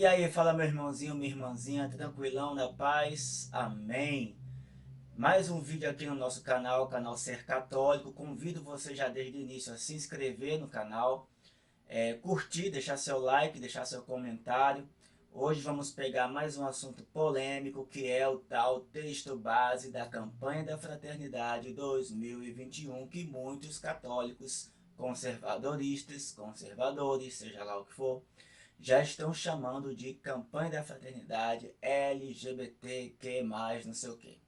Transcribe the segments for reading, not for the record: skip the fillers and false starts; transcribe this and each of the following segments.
aí, fala meu irmãozinho, minha irmãzinha, tranquilão, na paz, amém. Mais um vídeo aqui no nosso canal, canal Ser Católico. Convido você já desde o início a se inscrever no canal, curtir, deixar seu like, deixar seu comentário. Hoje vamos pegar mais um assunto polêmico, que é o tal texto base da campanha da Fraternidade 2021, que muitos católicos conservadores, seja lá o que for, já estão chamando de campanha da fraternidade LGBTQ+, não sei o que.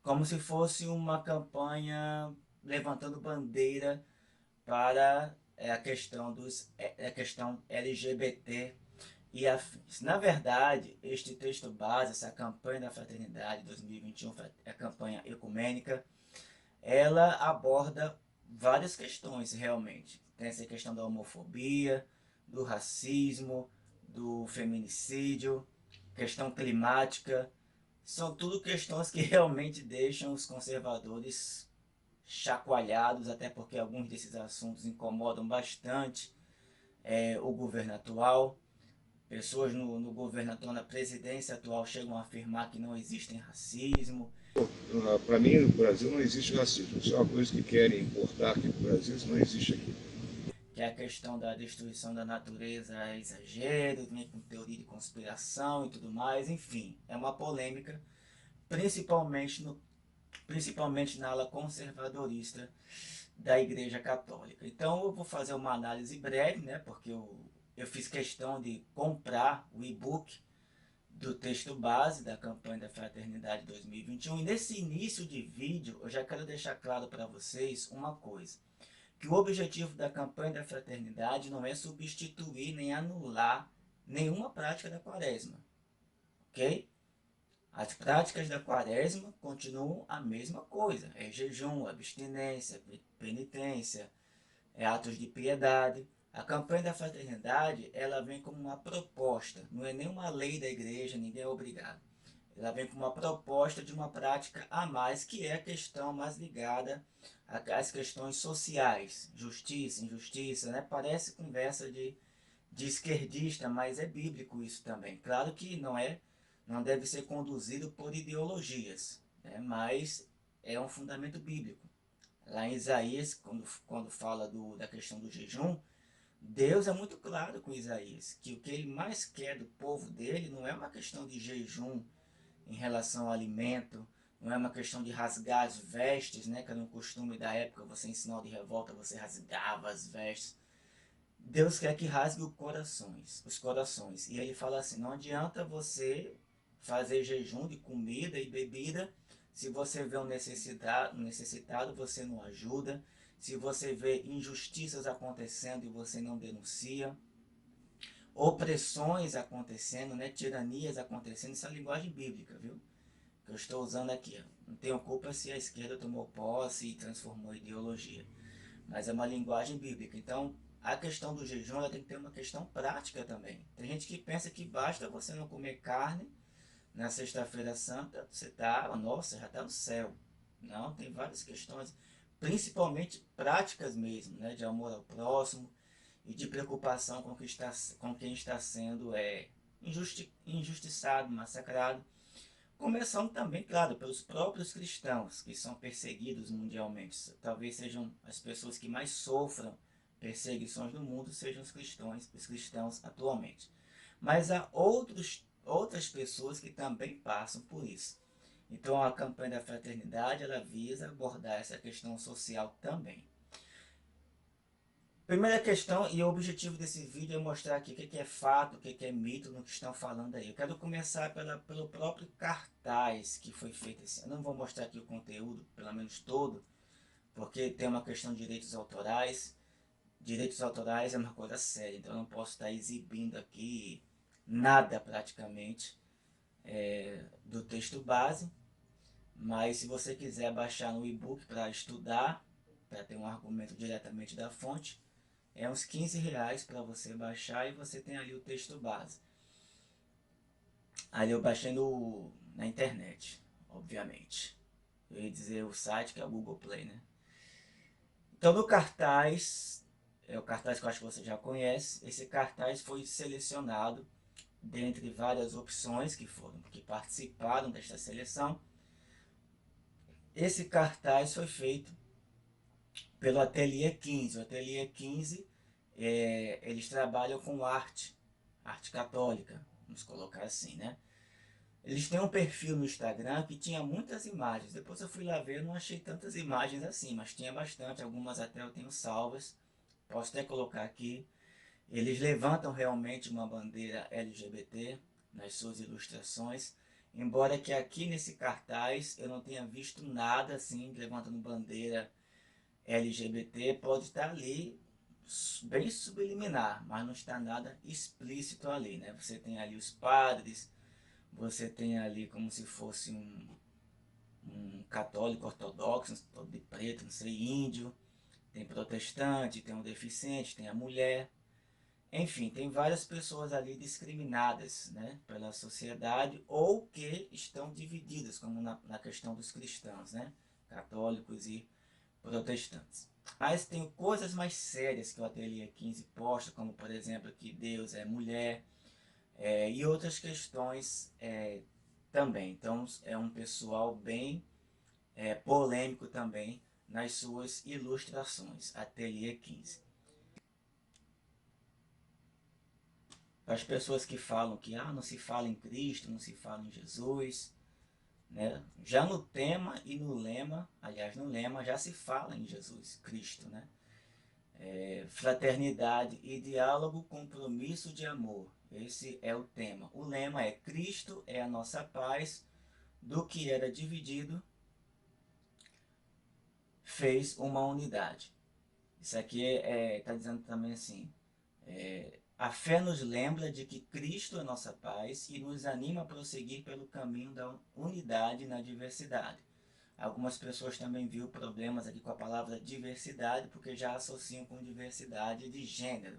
Como se fosse uma campanha levantando bandeira para a questão LGBT e afins. Na verdade, este texto base, essa campanha da fraternidade 2021, a campanha ecumênica, ela aborda várias questões realmente. Tem essa questão da homofobia, do racismo, do feminicídio, questão climática. São tudo questões que realmente deixam os conservadores chacoalhados, até porque alguns desses assuntos incomodam bastante o governo atual. Pessoas no governo atual, na presidência atual, chegam a afirmar que não existe racismo. Para mim, no Brasil não existe racismo. Isso é uma coisa que querem importar aqui no Brasil, isso não existe aqui. Que é a questão da destruição da natureza é exagero, vem com teoria de conspiração e tudo mais, enfim, é uma polêmica, principalmente, principalmente na ala conservadorista da Igreja Católica. Então eu vou fazer uma análise breve, né, porque eu fiz questão de comprar o e-book do texto base da campanha da Fraternidade 2021, e nesse início de vídeo eu já quero deixar claro para vocês uma coisa, que o objetivo da campanha da fraternidade não é substituir nem anular nenhuma prática da quaresma, ok? As práticas da quaresma continuam a mesma coisa, é jejum, abstinência, penitência, é atos de piedade. A campanha da fraternidade, ela vem como uma proposta, não é nenhuma lei da igreja, ninguém é obrigado. Ela vem com uma proposta de uma prática a mais, que é a questão mais ligada às questões sociais, justiça, injustiça, né? Parece conversa de esquerdista, mas é bíblico isso também. Claro que não deve ser conduzido por ideologias, né? Mas é um fundamento bíblico. Lá em Isaías, quando fala da questão do jejum, Deus é muito claro com Isaías, que o que ele mais quer do povo dele não é uma questão de jejum em relação ao alimento, não é uma questão de rasgar as vestes, né, que era um costume da época, você em sinal de revolta, você rasgava as vestes. Deus quer que rasgue os corações. E ele fala assim, não adianta você fazer jejum de comida e bebida, se você vê um necessitado, você não ajuda, se você vê injustiças acontecendo e você não denuncia, opressões acontecendo, né, tiranias acontecendo, isso é a linguagem bíblica, viu? Que eu estou usando aqui. Não tenho culpa se a esquerda tomou posse e transformou ideologia, mas é uma linguagem bíblica. Então, a questão do jejum ela tem que ter uma questão prática também. Tem gente que pensa que basta você não comer carne na sexta-feira santa, você está, nossa, já está no céu. Não, tem várias questões, principalmente práticas mesmo, né, de amor ao próximo e de preocupação com quem está sendo injustiçado, massacrado. Começando também, claro, pelos próprios cristãos, que são perseguidos mundialmente. Talvez sejam as pessoas que mais sofram perseguições no mundo, sejam os cristãos atualmente. Mas há outras pessoas que também passam por isso. Então a campanha da fraternidade, ela visa abordar essa questão social também. Primeira questão, e o objetivo desse vídeo é mostrar aqui o que é fato, o que é mito no que estão falando aí. Eu quero começar pelo próprio cartaz que foi feito assim. Eu não vou mostrar aqui o conteúdo, pelo menos todo, porque tem uma questão de direitos autorais. Direitos autorais é uma coisa séria, então eu não posso estar exibindo aqui nada praticamente do texto base. Mas se você quiser baixar no e-book para estudar, para ter um argumento diretamente da fonte, é uns R$ 15 para você baixar e você tem ali o texto base. Ali eu baixei na internet, obviamente. Eu ia dizer o site que é o Google Play, né? Então no cartaz, é o cartaz que eu acho que você já conhece, esse cartaz foi selecionado dentre várias opções que participaram desta seleção, esse cartaz foi feito pelo Ateliê 15. O Ateliê 15, eles trabalham com arte católica, vamos colocar assim, né? Eles têm um perfil no Instagram que tinha muitas imagens. Depois eu fui lá ver, eu não achei tantas imagens assim, mas tinha bastante, algumas até eu tenho salvas. Posso até colocar aqui. Eles levantam realmente uma bandeira LGBT nas suas ilustrações, embora que aqui nesse cartaz eu não tenha visto nada assim levantando bandeira LGBT. Pode estar ali bem subliminar, mas não está nada explícito ali, né? Você tem ali os padres, você tem ali como se fosse um católico ortodoxo, todo de preto, não sei, índio, tem protestante, tem um deficiente, tem a mulher. Enfim, tem várias pessoas ali discriminadas, né, pela sociedade ou que estão divididas, como na questão dos cristãos, né, católicos e protestantes. Mas tem coisas mais sérias que o Ateliê 15 posta, como por exemplo que Deus é mulher, e outras questões também. Então é um pessoal bem polêmico também nas suas ilustrações, Ateliê 15. As pessoas que falam que não se fala em Cristo, não se fala em Jesus, né? Já no tema e no lema, aliás, no lema já se fala em Jesus Cristo, né? Fraternidade e diálogo, compromisso de amor. Esse é o tema. O lema é: Cristo é a nossa paz, do que era dividido, fez uma unidade. Isso aqui está dizendo também assim: a fé nos lembra de que Cristo é nossa paz e nos anima a prosseguir pelo caminho da unidade na diversidade. Algumas pessoas também viram problemas aqui com a palavra diversidade, porque já associam com diversidade de gênero,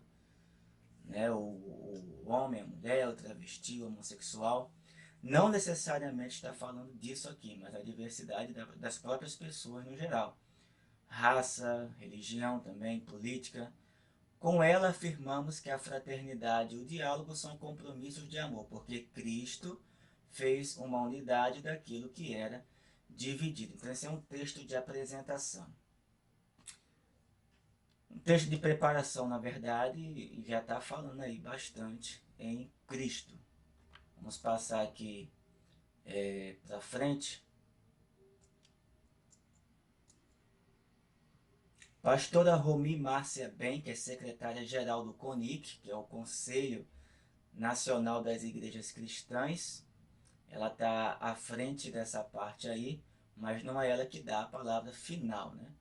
né? O homem, a mulher, o travesti, o homossexual. Não necessariamente está falando disso aqui, mas a diversidade das próprias pessoas no geral. Raça, religião também, política. Com ela afirmamos que a fraternidade e o diálogo são compromissos de amor, porque Cristo fez uma unidade daquilo que era dividido. Então esse é um texto de apresentação. Um texto de preparação, na verdade, já está falando aí bastante em Cristo. Vamos passar aqui para frente. Pastora Romi Márcia Ben, que é secretária-geral do CONIC, que é o Conselho Nacional das Igrejas Cristãs, ela está à frente dessa parte aí, mas não é ela que dá a palavra final, né?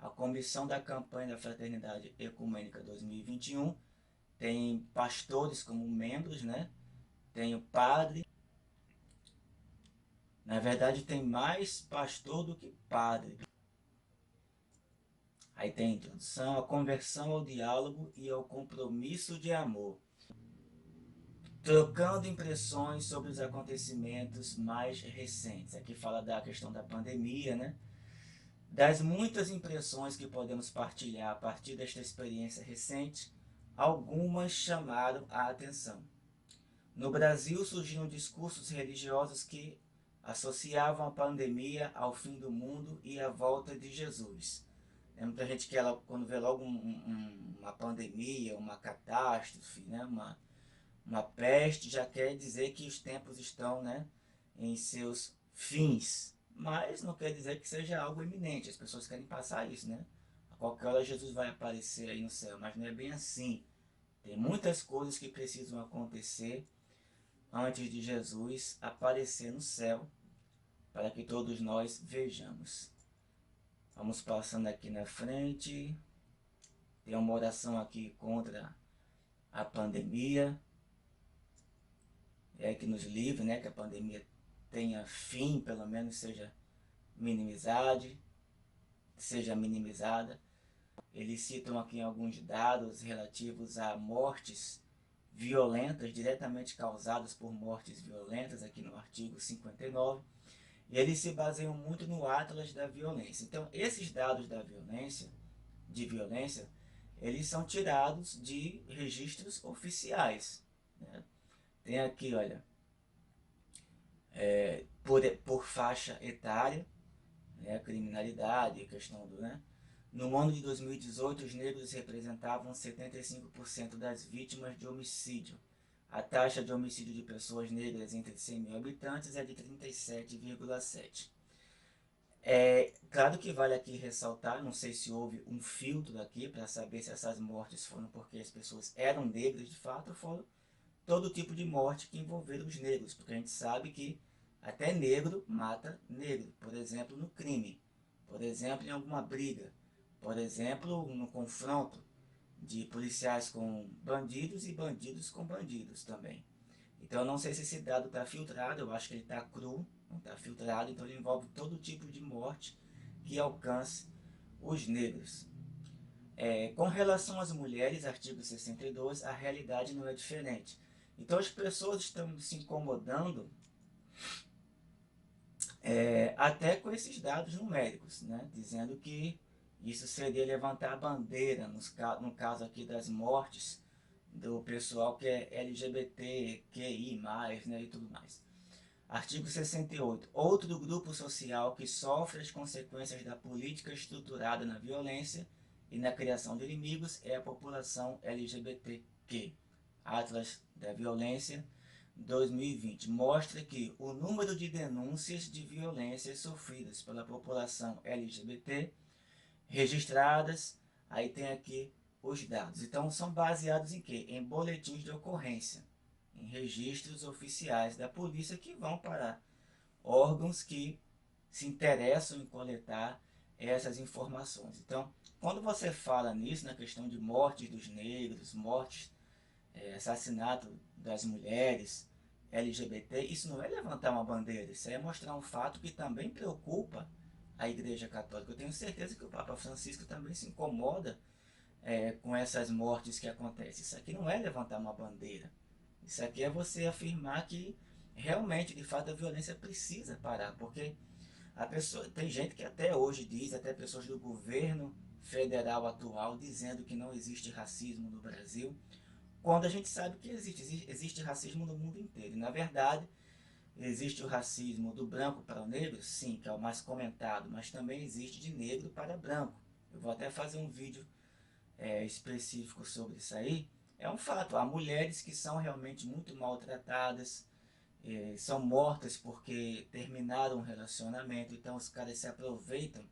A comissão da campanha da Fraternidade Ecumênica 2021 tem pastores como membros, né? Tem o padre. Na verdade, tem mais pastor do que padre. Aí tem a introdução, a conversão ao diálogo e ao compromisso de amor, trocando impressões sobre os acontecimentos mais recentes. Aqui fala da questão da pandemia, né? Das muitas impressões que podemos partilhar a partir desta experiência recente, algumas chamaram a atenção. No Brasil surgiram discursos religiosos que associavam a pandemia ao fim do mundo e à volta de Jesus. Muita gente que quando vê logo uma pandemia, uma catástrofe, né, uma peste, já quer dizer que os tempos estão, né, em seus fins. Mas não quer dizer que seja algo iminente. As pessoas querem passar isso, né? A qualquer hora Jesus vai aparecer aí no céu, mas não é bem assim. Tem muitas coisas que precisam acontecer antes de Jesus aparecer no céu, para que todos nós vejamos. Vamos passando aqui na frente. Tem uma oração aqui contra a pandemia. Que nos livre, né? Que a pandemia tenha fim, pelo menos seja minimizada. Eles citam aqui alguns dados relativos a mortes violentas, diretamente causadas por mortes violentas, aqui no artigo 59. E eles se baseiam muito no Atlas da Violência. Então, esses dados da violência, eles são tirados de registros oficiais, né? Tem aqui, olha, por faixa etária, né, criminalidade, questão do, né? No ano de 2018, os negros representavam 75% das vítimas de homicídio. A taxa de homicídio de pessoas negras entre 100 mil habitantes é de 37,7. Claro que vale aqui ressaltar, não sei se houve um filtro aqui para saber se essas mortes foram porque as pessoas eram negras de fato ou foram todo tipo de morte que envolveram os negros, porque a gente sabe que até negro mata negro, por exemplo, no crime, por exemplo, em alguma briga, por exemplo, no confronto de policiais com bandidos e bandidos com bandidos também. Então eu não sei se esse dado está filtrado, eu acho que ele está cru, não está filtrado, então ele envolve todo tipo de morte que alcance os negros. Com relação às mulheres, artigo 62, a realidade não é diferente. Então as pessoas estão se incomodando até com esses dados numéricos, né? Dizendo que isso seria levantar a bandeira, no caso aqui das mortes do pessoal que é LGBT, QI+, né, e tudo mais. Artigo 68. Outro grupo social que sofre as consequências da política estruturada na violência e na criação de inimigos é a população LGBTQ. Atlas da Violência 2020 mostra que o número de denúncias de violências sofridas pela população LGBT registradas, aí tem aqui os dados. Então são baseados em quê? Em boletins de ocorrência, em registros oficiais da polícia que vão para órgãos que se interessam em coletar essas informações. Então, quando você fala nisso, na questão de mortes dos negros, mortes, assassinato das mulheres, LGBT, isso não é levantar uma bandeira, isso é mostrar um fato que também preocupa a Igreja Católica. Eu tenho certeza que o Papa Francisco também se incomoda com essas mortes que acontecem. Isso aqui não é levantar uma bandeira, isso aqui é você afirmar que realmente, de fato, a violência precisa parar, porque a pessoa, tem gente que até hoje diz, até pessoas do governo federal atual, dizendo que não existe racismo no Brasil, quando a gente sabe que existe racismo no mundo inteiro. E, na verdade, existe o racismo do branco para o negro, sim, que é o mais comentado, mas também existe de negro para branco. Eu vou até fazer um vídeo específico sobre isso aí. É um fato, há mulheres que são realmente muito maltratadas, são mortas porque terminaram um relacionamento, então os caras se aproveitam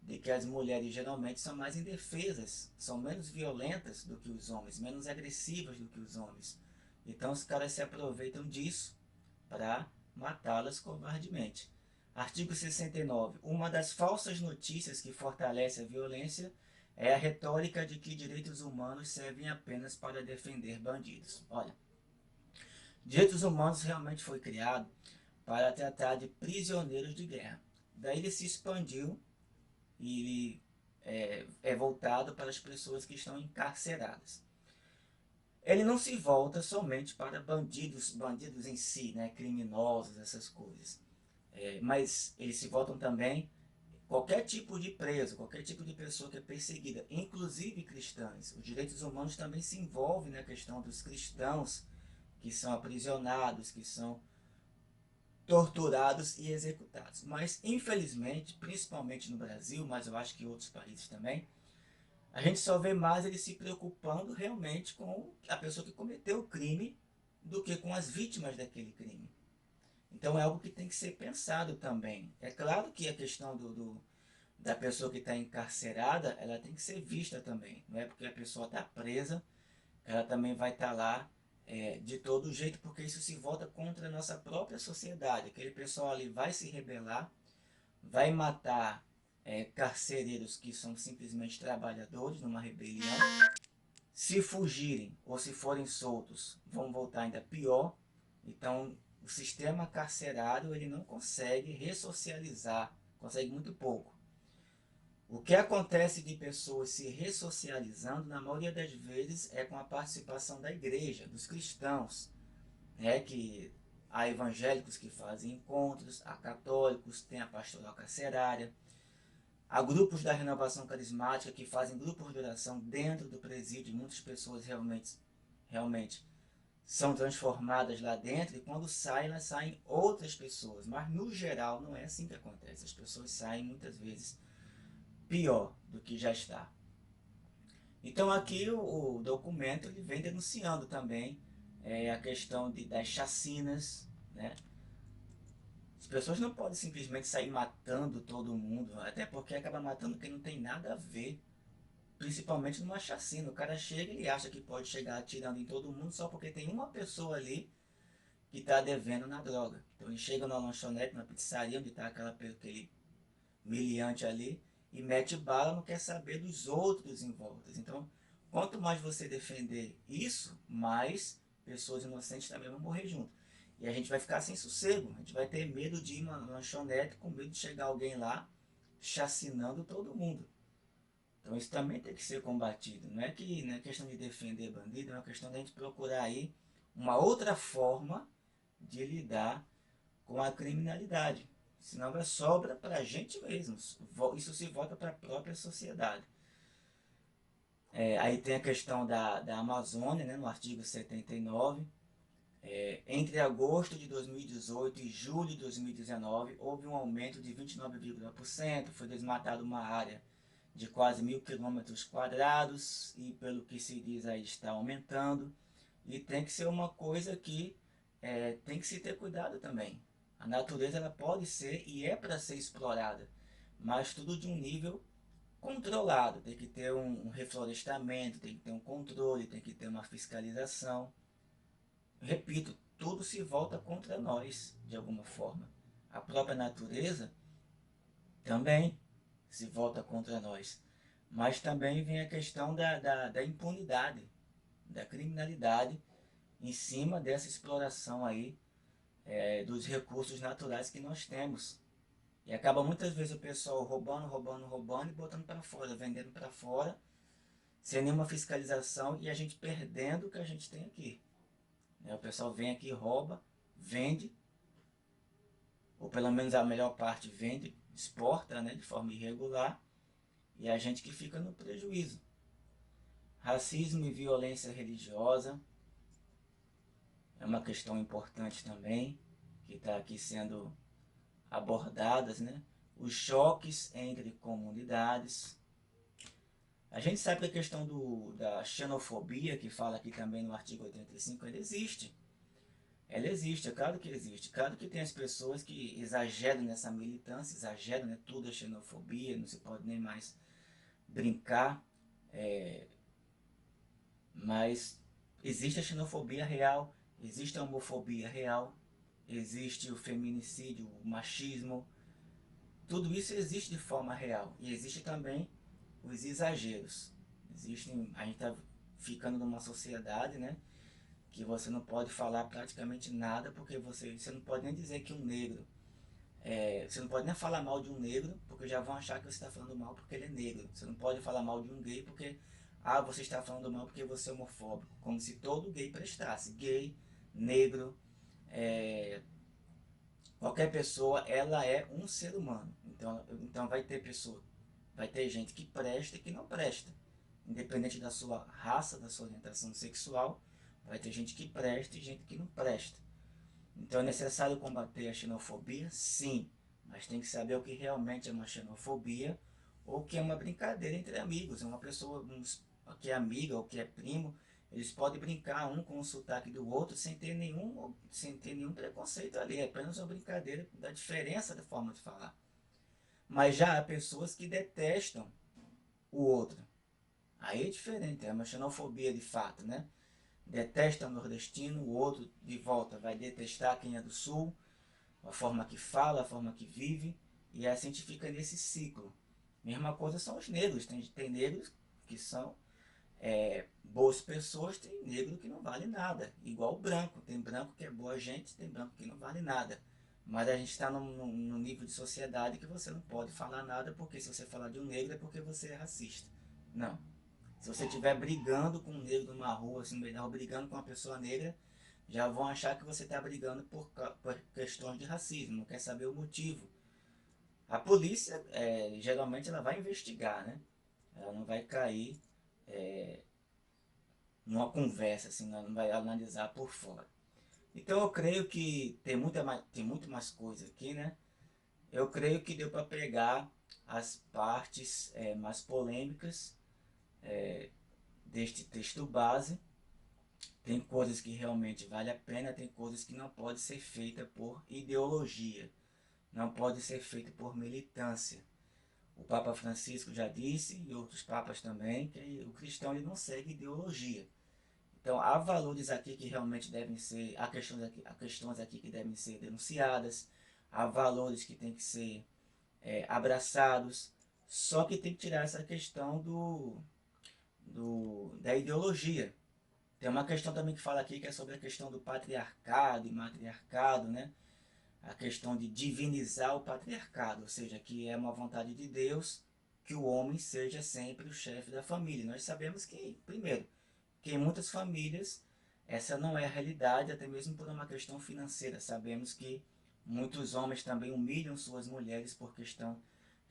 de que as mulheres geralmente são mais indefesas, são menos violentas do que os homens, menos agressivas do que os homens. Então os caras se aproveitam disso para matá-las covardemente. Artigo 69. Uma das falsas notícias que fortalece a violência é a retórica de que direitos humanos servem apenas para defender bandidos. Olha, direitos humanos realmente foi criado para tratar de prisioneiros de guerra. Daí ele se expandiu e ele é voltado para as pessoas que estão encarceradas. Ele não se volta somente para bandidos em si, né, criminosos, essas coisas. Mas eles se voltam também qualquer tipo de preso, qualquer tipo de pessoa que é perseguida, inclusive cristãos. Os direitos humanos também se envolvem na questão dos cristãos que são aprisionados, que são torturados e executados. Mas, infelizmente, principalmente no Brasil, mas eu acho que em outros países também, a gente só vê mais eles se preocupando realmente com a pessoa que cometeu o crime do que com as vítimas daquele crime. Então é algo que tem que ser pensado também. É claro que a questão da pessoa que está encarcerada, ela tem que ser vista também. Não é porque a pessoa está presa, ela também vai estar lá de todo jeito, porque isso se volta contra a nossa própria sociedade. Aquele pessoal ali vai se rebelar, vai matar carcereiros que são simplesmente trabalhadores numa rebelião. Se fugirem ou se forem soltos, vão voltar ainda pior. Então, o sistema carcerário ele não consegue ressocializar, consegue muito pouco. O que acontece de pessoas se ressocializando, na maioria das vezes, é com a participação da igreja, dos cristãos, né? Que há evangélicos que fazem encontros, há católicos, tem a pastoral carcerária, há grupos da renovação carismática que fazem grupos de oração dentro do presídio. Muitas pessoas realmente são transformadas lá dentro e quando saem, elas saem outras pessoas. Mas no geral não é assim que acontece. As pessoas saem muitas vezes pior do que já está. Então aqui o documento ele vem denunciando também a questão das chacinas, né? As pessoas não podem simplesmente sair matando todo mundo, até porque acaba matando quem não tem nada a ver, principalmente numa chacina. O cara chega e acha que pode chegar atirando em todo mundo só porque tem uma pessoa ali que está devendo na droga. Então ele chega na lanchonete, na pizzaria, onde está aquele miliante ali, e mete bala, não quer saber dos outros em volta. Então, quanto mais você defender isso, mais pessoas inocentes também vão morrer junto. E a gente vai ficar sem sossego, a gente vai ter medo de ir na lanchonete, com medo de chegar alguém lá chacinando todo mundo. Então isso também tem que ser combatido. Não é questão de defender bandido, é uma questão de a gente procurar aí uma outra forma de lidar com a criminalidade. Senão vai sobra para a gente mesmo. Isso se volta para a própria sociedade. Aí tem a questão da Amazônia, né, no artigo 79. Entre agosto de 2018 e julho de 2019, houve um aumento de 29,1%. Foi desmatada uma área de quase 1.000 quilômetros quadrados e, pelo que se diz, aí está aumentando. E tem que ser uma coisa que tem que se ter cuidado também. A natureza ela pode ser e é para ser explorada, mas tudo de um nível controlado. Tem que ter um reflorestamento, tem que ter um controle, tem que ter uma fiscalização. Repito, tudo se volta contra nós, de alguma forma. A própria natureza também se volta contra nós. Mas também vem a questão da impunidade, da criminalidade em cima dessa exploração aí dos recursos naturais que nós temos. E acaba muitas vezes o pessoal roubando, roubando, roubando e botando para fora, vendendo para fora, sem nenhuma fiscalização e a gente perdendo o que a gente tem aqui. O pessoal vem aqui, rouba, vende, ou pelo menos a melhor parte vende, exporta, né, de forma irregular, e a gente que fica no prejuízo. Racismo e violência religiosa é uma questão importante também, que está aqui sendo abordadas, né? Os choques entre comunidades. A gente sabe que a questão da xenofobia, que fala aqui também no artigo 85, ela existe. Ela existe, é claro que existe. Claro que tem as pessoas que exageram nessa militância, exageram, né? Tudo é xenofobia, não se pode nem mais brincar. Mas existe a xenofobia real, existe a homofobia real, existe o feminicídio, o machismo. Tudo isso existe de forma real. E existe também os exageros. A gente está ficando numa sociedade, né, que você não pode falar praticamente nada, porque você não pode nem dizer que um negro... você não pode nem falar mal de um negro, porque já vão achar que você está falando mal porque ele é negro. Você não pode falar mal de um gay porque... você está falando mal porque você é homofóbico. Como se todo gay prestasse. Gay, negro, qualquer pessoa, ela é um ser humano. Então vai ter gente que presta e que não presta. Independente da sua raça, da sua orientação sexual, vai ter gente que presta e gente que não presta. Então é necessário combater a xenofobia? Sim. Mas tem que saber o que realmente é uma xenofobia ou o que é uma brincadeira entre amigos. Uma pessoa que é amiga ou que é primo, eles podem brincar um com o sotaque do outro sem ter nenhum preconceito ali. É apenas uma brincadeira da diferença da forma de falar. Mas já há pessoas que detestam o outro. Aí é diferente, é uma xenofobia de fato, né? Detesta o nordestino, o outro de volta vai detestar quem é do sul, a forma que fala, a forma que vive, e assim a gente fica nesse ciclo. Mesma coisa são os negros, tem negros que são boas pessoas, tem negro que não vale nada, igual o branco, tem branco que é boa gente, tem branco que não vale nada. Mas a gente está num nível de sociedade que você não pode falar nada, porque se você falar de um negro é porque você é racista. Não. Se você estiver brigando com um negro numa rua, assim, brigando com uma pessoa negra, já vão achar que você está brigando por questões de racismo, não quer saber o motivo. A polícia, geralmente, ela vai investigar, né? Ela não vai cair numa conversa, assim, não vai analisar por fora. Então eu creio que tem muito mais coisa aqui, né? Eu creio que deu para pegar as partes mais polêmicas deste texto base. Tem coisas que realmente vale a pena, tem coisas que não pode ser feita por ideologia, não pode ser feita por militância. O Papa Francisco já disse, e outros papas também, que o cristão ele não segue ideologia. Então há valores aqui que realmente devem ser, há questões aqui que devem ser denunciadas, há valores que têm que ser abraçados, só que tem que tirar essa questão da ideologia. Tem uma questão também que fala aqui que é sobre a questão do patriarcado e matriarcado, né? A questão de divinizar o patriarcado, ou seja, que é uma vontade de Deus que o homem seja sempre o chefe da família. Nós sabemos que, primeiro, que em muitas famílias essa não é a realidade, até mesmo por uma questão financeira. Sabemos que muitos homens também humilham suas mulheres por questão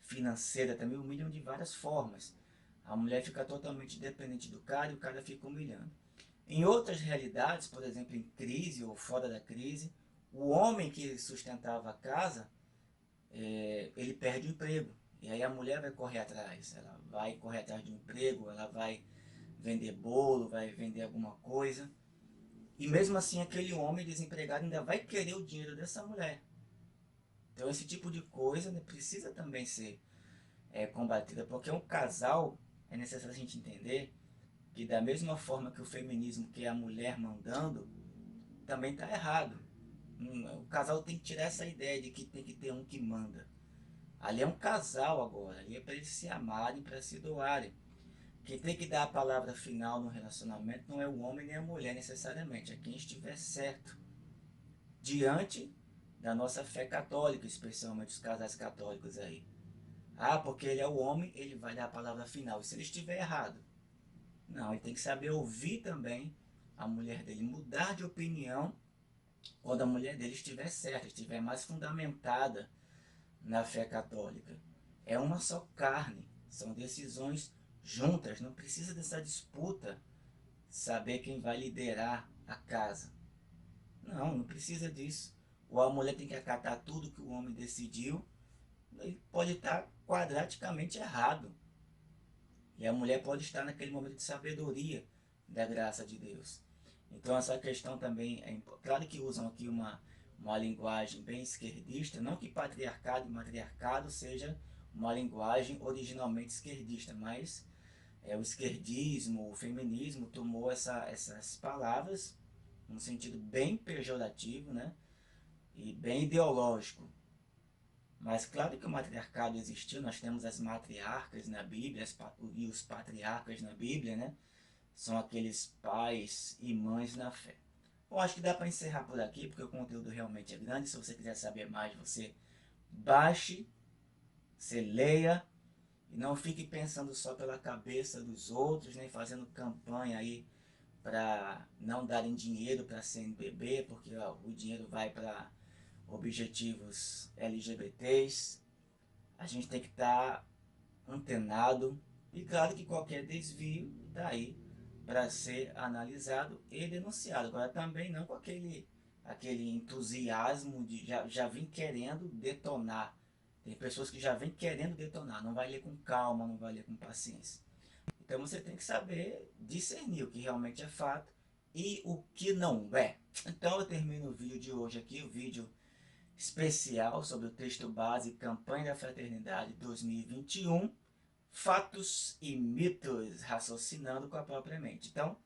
financeira, também humilham de várias formas. A mulher fica totalmente dependente do cara e o cara fica humilhando. Em outras realidades, por exemplo, em crise ou fora da crise, o homem que sustentava a casa, ele perde o emprego. E aí a mulher vai correr atrás. Ela vai correr atrás de um emprego, ela vai vender bolo, vai vender alguma coisa. E mesmo assim aquele homem desempregado ainda vai querer o dinheiro dessa mulher. Então esse tipo de coisa, né, precisa também ser combatida, porque um casal, é necessário a gente entender que da mesma forma que o feminismo quer a mulher mandando, também está errado. O casal tem que tirar essa ideia de que tem que ter um que manda. Ali é um casal agora, ali é para eles se amarem, para se doarem. Quem tem que dar a palavra final no relacionamento não é o homem nem a mulher necessariamente, é quem estiver certo. Diante da nossa fé católica, especialmente os casais católicos aí. Ah, porque ele é o homem, ele vai dar a palavra final. E se ele estiver errado? Não, ele tem que saber ouvir também a mulher dele, mudar de opinião quando a mulher dele estiver certa, estiver mais fundamentada na fé católica. É uma só carne, são decisões juntas, não precisa dessa disputa, saber quem vai liderar a casa. Não, não precisa disso. Ou a mulher tem que acatar tudo que o homem decidiu, ele pode estar quadraticamente errado. E a mulher pode estar naquele momento de sabedoria da graça de Deus. Então essa questão também é importante. Claro que usam aqui uma linguagem bem esquerdista, não que patriarcado e matriarcado seja uma linguagem originalmente esquerdista, mas o esquerdismo, o feminismo tomou essas palavras num sentido bem pejorativo, né? E bem ideológico. Mas claro que o matriarcado existiu, nós temos as matriarcas na Bíblia e os patriarcas na Bíblia, né? São aqueles pais e mães na fé. Bom, acho que dá para encerrar por aqui, porque o conteúdo realmente é grande. Se você quiser saber mais, você baixe, você leia, e não fique pensando só pela cabeça dos outros, nem fazendo campanha aí para não darem dinheiro para a CNBB, porque ó, o dinheiro vai para objetivos LGBTs. A gente tem que estar antenado, e claro que qualquer desvio está aí para ser analisado e denunciado. Agora também não com aquele entusiasmo de já vem querendo detonar. Tem pessoas que já vêm querendo detonar, não vai ler com calma, não vai ler com paciência. Então você tem que saber discernir o que realmente é fato e o que não é. Então eu termino o vídeo de hoje aqui, o vídeo especial sobre o texto base Campanha da Fraternidade 2021, fatos e mitos, raciocinando com a própria mente. Então,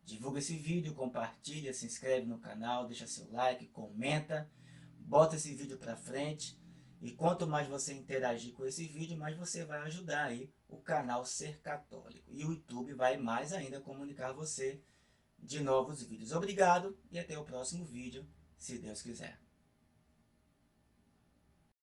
divulga esse vídeo, compartilha, se inscreve no canal, deixa seu like, comenta, bota esse vídeo para frente. E quanto mais você interagir com esse vídeo, mais você vai ajudar aí o canal Ser Católico. E o YouTube vai mais ainda comunicar você de novos vídeos. Obrigado e até o próximo vídeo, se Deus quiser.